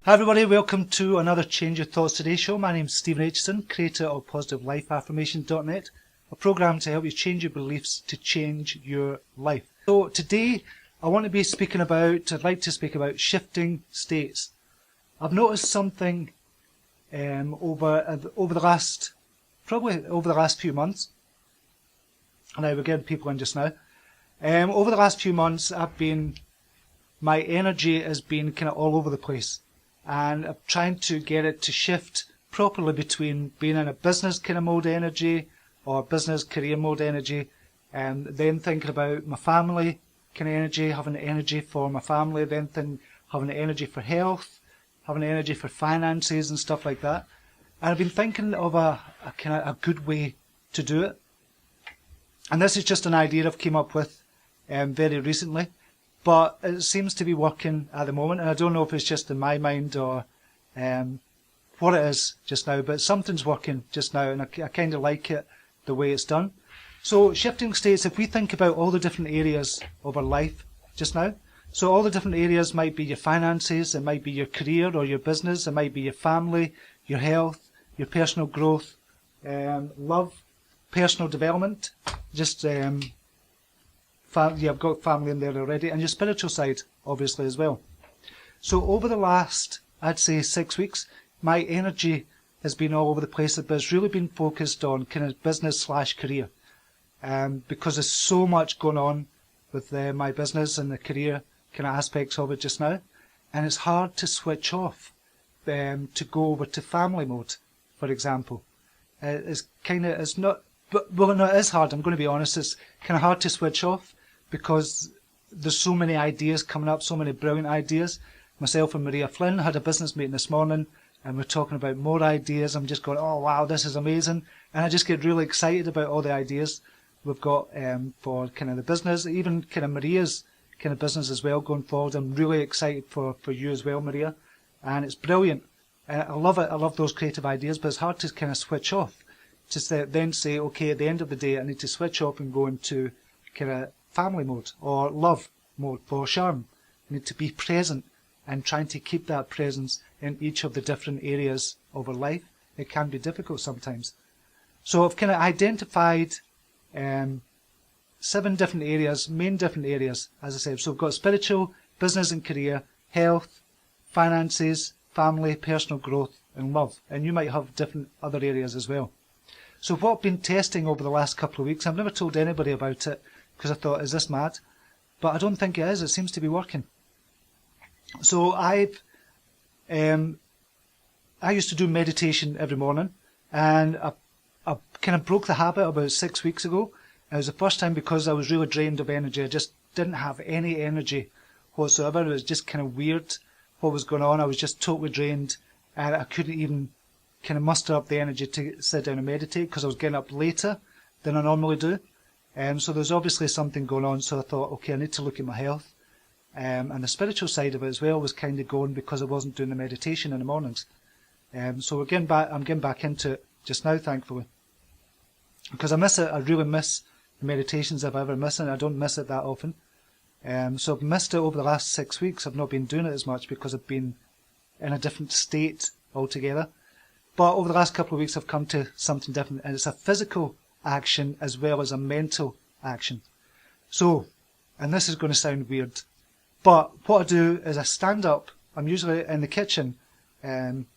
Hi everybody, welcome to another Change Your Thoughts Today show. My name is Stephen Aitchison, creator of PositiveLifeAffirmation.net, a program to help you change your beliefs to change your life. So today I'd like to speak about shifting states. I've noticed something over the last few months, and we're getting people in just now. Over the last few months, my energy has been kind of all over the place. And I'm trying to get it to shift properly between being in a business kind of mode energy or business career mode energy, and then thinking about my family kind of energy, having energy for my family, then having energy for health, having energy for finances and stuff like that. And I've been thinking of a good way to do it. And this is just an idea I've came up with very recently. But it seems to be working at the moment, and I don't know if it's just in my mind or what it is just now, but something's working just now, and I kind of like it the way it's done. So shifting states, if we think about all the different areas of our life just now, so all the different areas might be your finances, it might be your career or your business, it might be your family, your health, your personal growth, love, personal development, just I've got family in there already, and your spiritual side, obviously, as well. So over the last, I'd say 6 weeks, my energy has been all over the place, but it's really been focused on kind of business/career, because there's so much going on with my business and the career kind of aspects of it just now, and it's hard to switch off to go over to family mode, for example. It is hard. I'm going to be honest. It's kind of hard to switch off, because there's so many ideas coming up, so many brilliant ideas. Myself and Maria Flynn had a business meeting this morning, and we're talking about more ideas. I'm just going, oh wow, this is amazing. And I just get really excited about all the ideas we've got for kind of the business, even kind of Maria's kind of business as well going forward. I'm really excited for you as well, Maria. And it's brilliant. I love it. I love those creative ideas, but it's hard to kind of switch off. Just then say, okay, at the end of the day, I need to switch off and go into kind of family mode or love mode for charm. I need to be present and trying to keep that presence in each of the different areas of our life. It can be difficult sometimes. So I've kind of identified 7 different areas, main different areas, as I said. So we've got spiritual, business and career, health, finances, family, personal growth and love. And you might have different other areas as well. So what I've been testing over the last couple of weeks, I've never told anybody about it because I thought, is this mad? But I don't think it is. It seems to be working. So I used to do meditation every morning, and I kind of broke the habit about 6 weeks ago. It was the first time because I was really drained of energy. I just didn't have any energy whatsoever. It was just kind of weird what was going on. I was just totally drained, and I couldn't even kind of muster up the energy to sit down and meditate because I was getting up later than I normally do. So there's obviously something going on. So I thought, okay, I need to look at my health. And the spiritual side of it as well was kind of going because I wasn't doing the meditation in the mornings. So I'm getting back into it just now, thankfully. Because I miss it. I really miss the meditations if I ever miss it. I don't miss it that often. So I've missed it over the last 6 weeks. I've not been doing it as much because I've been in a different state altogether. But over the last couple of weeks, I've come to something different, and it's a physical action as well as a mental action. So, and this is going to sound weird, but what I do is I stand up. I'm usually in the kitchen,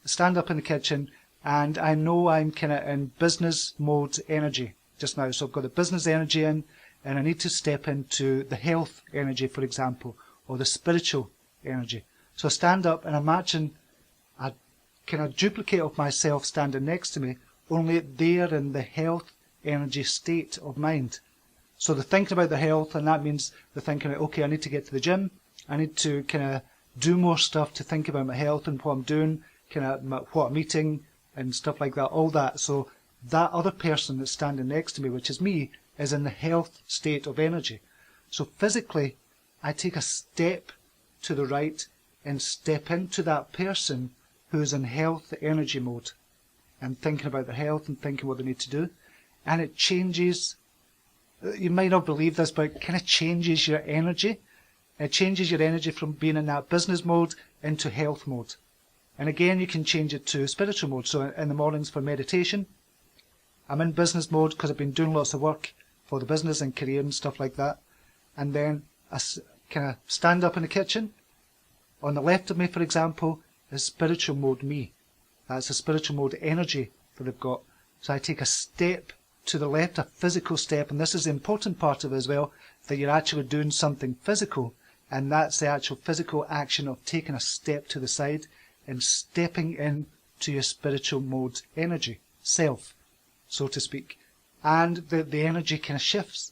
stand up in the kitchen, and I know I'm kind of in business mode energy just now. So I've got the business energy in, and I need to step into the health energy, for example, or the spiritual energy. So I stand up and imagine a kind of duplicate of myself standing next to me, only they're in the health energy state of mind. So they're thinking about their health, and that means they're thinking, okay, I need to get to the gym. I need to kind of do more stuff to think about my health and what I'm doing, kind of what I'm eating and stuff like that, all that. So that other person that's standing next to me, which is me, is in the health state of energy. So physically, I take a step to the right and step into that person who's in health energy mode and thinking about their health and thinking what they need to do. And it changes, you might not believe this, but it kind of changes your energy. It changes your energy from being in that business mode into health mode. And again, you can change it to spiritual mode. So in the mornings for meditation, I'm in business mode because I've been doing lots of work for the business and career and stuff like that. And then I kind of stand up in the kitchen. On the left of me, for example, is spiritual mode me. That's a spiritual mode energy that I've got. So I take a step to the left, a physical step, and this is the important part of it as well, that you're actually doing something physical, and that's the actual physical action of taking a step to the side and stepping in to your spiritual mode energy, self, so to speak. And the energy kind of shifts.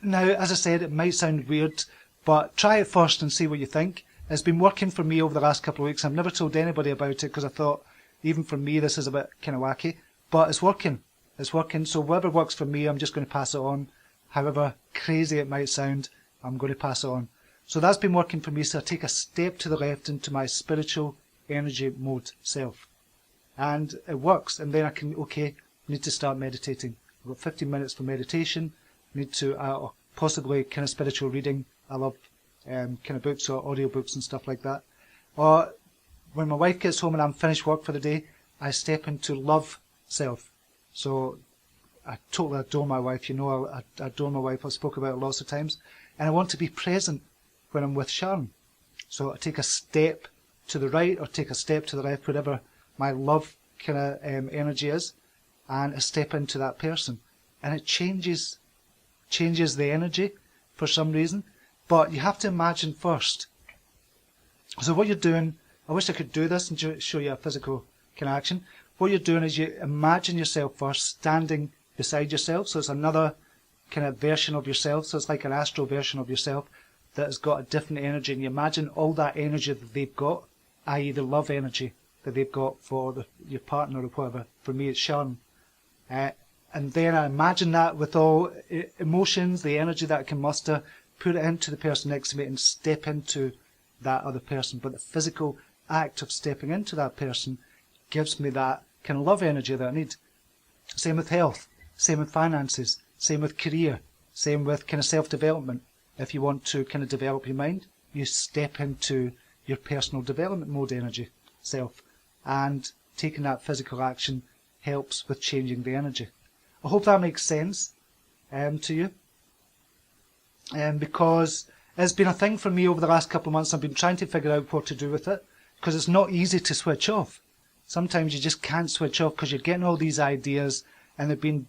Now, as I said, it might sound weird, but try it first and see what you think. It's been working for me over the last couple of weeks. I've never told anybody about it because I thought, even for me, this is a bit kind of wacky. But it's working. It's working. So whatever works for me, I'm just going to pass it on. However crazy it might sound, I'm going to pass it on. So that's been working for me. So I take a step to the left into my spiritual energy mode self. And it works. And then I can, okay, need to start meditating. I've got 15 minutes for meditation. Need to possibly kind of spiritual reading. I love kind of books or audiobooks and stuff like that. Or when my wife gets home and I'm finished work for the day, I step into love self. So I totally adore my wife. You know, I adore my wife. I've spoken about it lots of times. And I want to be present when I'm with Sharon. So I take a step to the right or take a step to the left, whatever my love kind of energy is, and I step into that person. And it changes the energy for some reason. But you have to imagine first. So what you're doing, I wish I could do this and show you a physical kind of action. What you're doing is you imagine yourself first standing beside yourself. So it's another kind of version of yourself. So it's like an astral version of yourself that has got a different energy. And you imagine all that energy that they've got, i.e. the love energy that they've got for your partner or whatever. For me, it's Sharon. And then I imagine that with all emotions, the energy that I can muster, put it into the person next to me and step into that other person. But the physical act of stepping into that person gives me that kind of love energy that I need. Same with health, same with finances, same with career, same with kind of self-development. If you want to kind of develop your mind, you step into your personal development mode energy, self. And taking that physical action helps with changing the energy. I hope that makes sense to you. Because it's been a thing for me over the last couple of months. I've been trying to figure out what to do with it because it's not easy to switch off. Sometimes you just can't switch off because you're getting all these ideas and they've been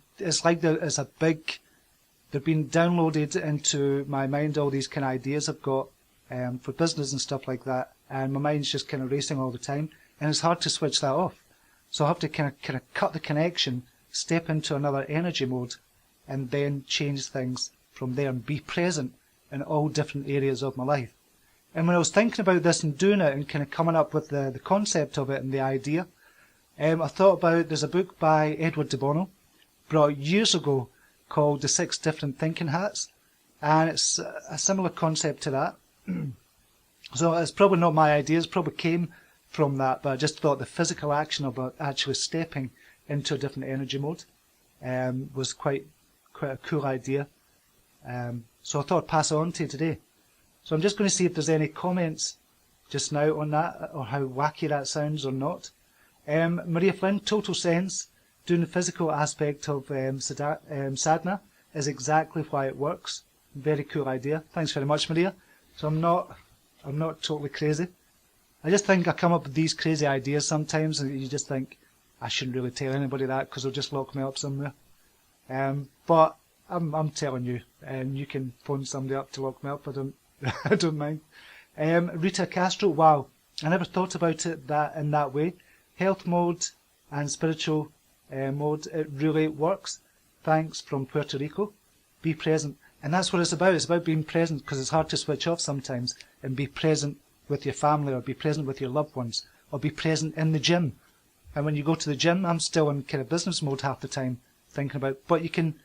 downloaded into my mind, all these kind of ideas I've got for business and stuff like that. And my mind's just kind of racing all the time and it's hard to switch that off. So I have to kind of cut the connection, step into another energy mode and then change things from there and be present in all different areas of my life. And when I was thinking about this and doing it and kind of coming up with the concept of it and the idea, I thought about, there's a book by Edward de Bono, brought years ago, called The 6 Different Thinking Hats, and it's a similar concept to that. So it's probably not my idea, it probably came from that, but I just thought the physical action of actually stepping into a different energy mode was quite a cool idea. So I thought I'd pass it on to you today. So I'm just going to see if there's any comments just now on that, or how wacky that sounds or not. Maria Flynn, total sense. Doing the physical aspect of sadhana is exactly why it works. Very cool idea. Thanks very much, Maria. So I'm not totally crazy. I just think I come up with these crazy ideas sometimes, and you just think I shouldn't really tell anybody that because they'll just lock me up somewhere. But I'm telling you, and you can phone somebody up to lock me up. I don't mind. Rita Castro, wow, I never thought about it in that way. Health mode and spiritual mode, it really works. Thanks from Puerto Rico. Be present, and that's what it's about. It's about being present because it's hard to switch off sometimes and be present with your family or be present with your loved ones or be present in the gym. And when you go to the gym, I'm still in kind of business mode half the time thinking about, but you can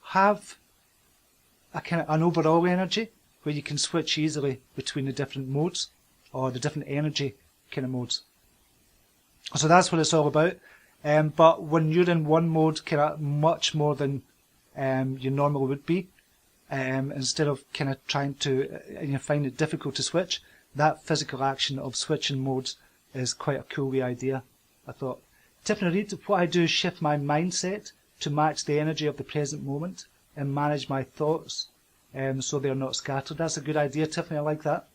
have a kind of an overall energy where you can switch easily between the different modes or the different energy kind of modes. So that's what it's all about. But when you're in one mode, kind of much more than you normally would be, instead of kind of trying to, and you find it difficult to switch, that physical action of switching modes is quite a cool wee idea. I thought, Tiffany Reid, what I do is shift my mindset to match the energy of the present moment and manage my thoughts so they're not scattered. That's a good idea, Tiffany. I like that.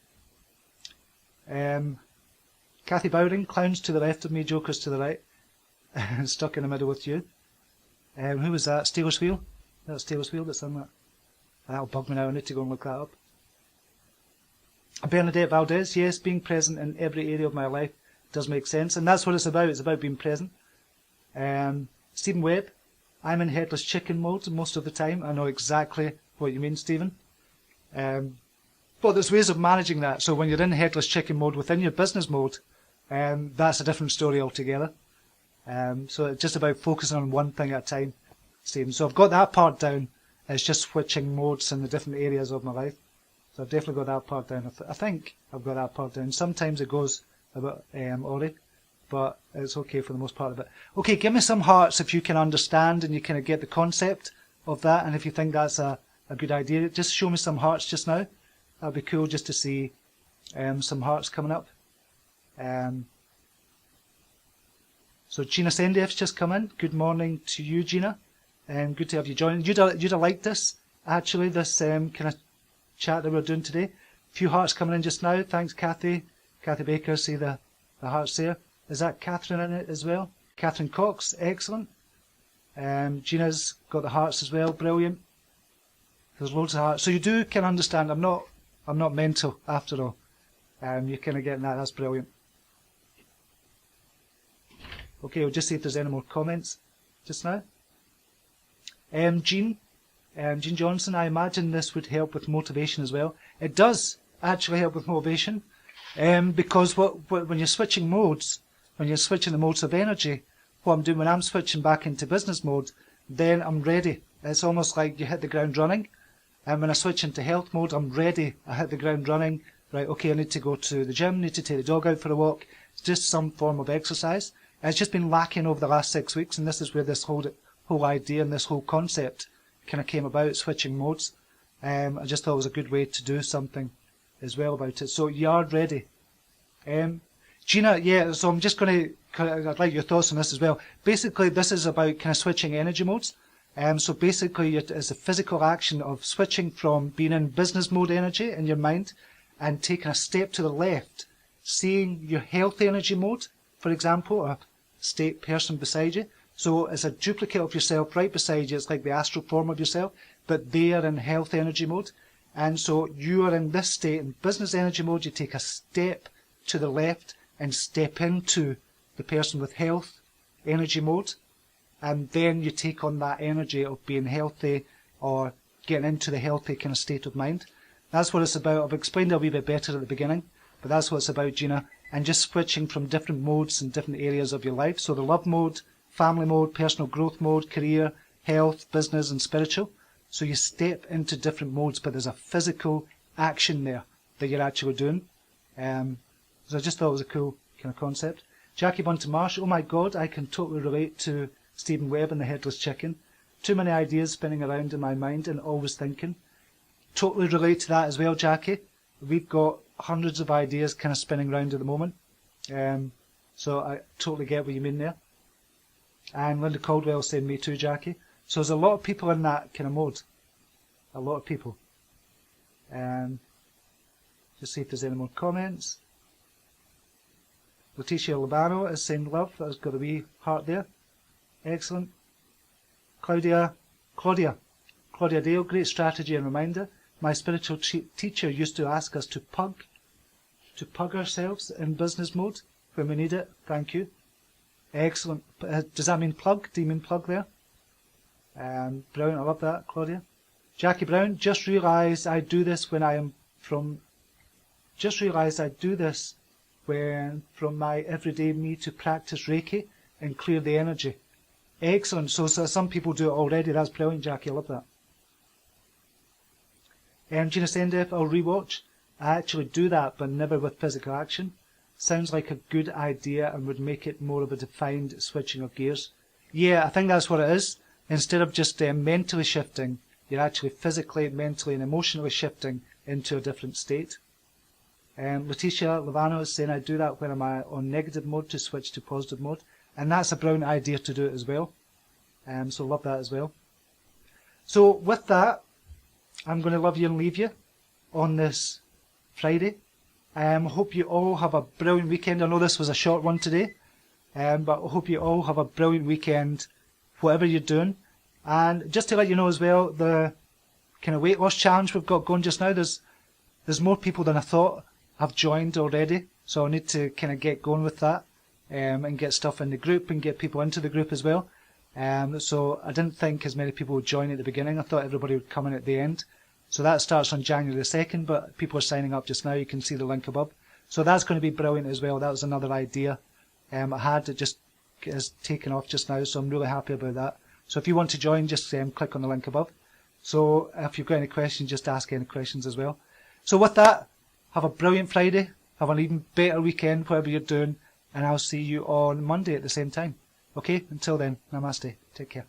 Kathy Bowring, clowns to the left of me, jokers to the right. Stuck in the middle with you. Who was that? Steelers Wheel? That's Steelers Wheel that's on that. That'll bug me now. I need to go and look that up. Bernadette Valdez, yes, being present in every area of my life does make sense. And that's what it's about. It's about being present. Stephen Webb, I'm in headless chicken mode most of the time. I know exactly what you mean, Stephen. But there's ways of managing that. So when you're in headless chicken mode within your business mode, that's a different story altogether. So it's just about focusing on one thing at a time, Stephen. So I've got that part down. It's just switching modes in the different areas of my life. So I've definitely got that part down. I think I've got that part down. Sometimes it goes a bit awry, but it's okay for the most part of it. Okay, give me some hearts if you can understand and you kind of get the concept of that, and if you think that's a good idea. Just show me some hearts just now. That'd be cool just to see some hearts coming up. So Gina Sendief's just come in. Good morning to you, Gina. Good to have you join. You'd have liked this, actually, this kind of chat that we're doing today. A few hearts coming in just now. Thanks, Kathy. Kathy Baker, see the hearts there. Is that Catherine in it as well? Catherine Cox, excellent. Gina's got the hearts as well, brilliant. There's loads of hearts. So you do can understand. I'm not mental after all. You're kind of getting that. That's brilliant. Okay, we'll just see if there's any more comments just now. Jean Johnson, I imagine this would help with motivation as well. It does actually help with motivation, because when you're switching modes, when you're switching the modes of energy, what I'm doing when I'm switching back into business mode, then I'm ready. It's almost like you hit the ground running. And when I switch into health mode, I'm ready. I hit the ground running. Right, okay, I need to go to the gym, need to take the dog out for a walk. It's just some form of exercise. And it's just been lacking over the last 6 weeks, and this is where this whole idea and this whole concept kind of came about, switching modes. I just thought it was a good way to do something as well about it. So you are ready. Gina, yeah, so I'm just going to, I'd like your thoughts on this as well. Basically, this is about kind of switching energy modes. So basically, it's a physical action of switching from being in business mode energy in your mind and taking a step to the left, seeing your health energy mode, for example, a state person beside you. So it's a duplicate of yourself right beside you. It's like the astral form of yourself, but they are in health energy mode. And so you are in this state in business energy mode. You take a step to the left and step into the person with health energy mode. And then you take on that energy of being healthy or getting into the healthy kind of state of mind. That's what it's about. I've explained it a wee bit better at the beginning, but that's what it's about, Gina. And just switching from different modes in different areas of your life. So the love mode, family mode, personal growth mode, career, health, business, and spiritual. So you step into different modes, but there's a physical action there that you're actually doing. So I just thought it was a cool kind of concept. Jackie Bunton-Marsh, oh my God, I can totally relate to Stephen Webb and the headless chicken. Too many ideas spinning around in my mind and always thinking. Totally relate to that as well, Jackie. We've got hundreds of ideas kind of spinning around at the moment. So I totally get what you mean there. And Linda Caldwell saying me too, Jackie. So there's a lot of people in that kind of mode. A lot of people. Just see if there's any more comments. Leticia Labano is saying love. That's got a wee heart there. Excellent. Claudia Dale, great strategy and reminder. My spiritual teacher used to ask us to pug ourselves in business mode when we need it. Thank you. Excellent. Does that mean plug? Do you mean plug there? Brilliant. I love that, Claudia. Jackie Brown, just realised I do this from my everyday me to practice Reiki and clear the energy. Excellent. So some people do it already. That's brilliant, Jackie. I love that. Gina Sendiff, I'll rewatch. I actually do that, but never with physical action. Sounds like a good idea and would make it more of a defined switching of gears. Yeah, I think that's what it is. Instead of just mentally shifting, you're actually physically, mentally and emotionally shifting into a different state. Letitia Lovano is saying I do that when I'm on negative mode to switch to positive mode. And that's a brilliant idea to do it as well. So love that as well. So with that, I'm going to love you and leave you on this Friday. Hope you all have a brilliant weekend. I know this was a short one today, but I hope you all have a brilliant weekend, whatever you're doing. And just to let you know as well, the kind of weight loss challenge we've got going just now, there's more people than I thought have joined already. So I need to kind of get going with that and get stuff in the group and get people into the group as well. So I didn't think as many people would join at the beginning. I thought everybody would come in at the end. So that starts on January the 2nd, but people are signing up just now. You can see the link above. So that's going to be brilliant as well. That was another idea I had that just has taken off just now, so I'm really happy about that. So if you want to join, just click on the link above. So if you've got any questions, just ask any questions as well. So with that, have a brilliant Friday. Have an even better weekend, whatever you're doing. And I'll see you on Monday at the same time. Okay, until then, namaste. Take care.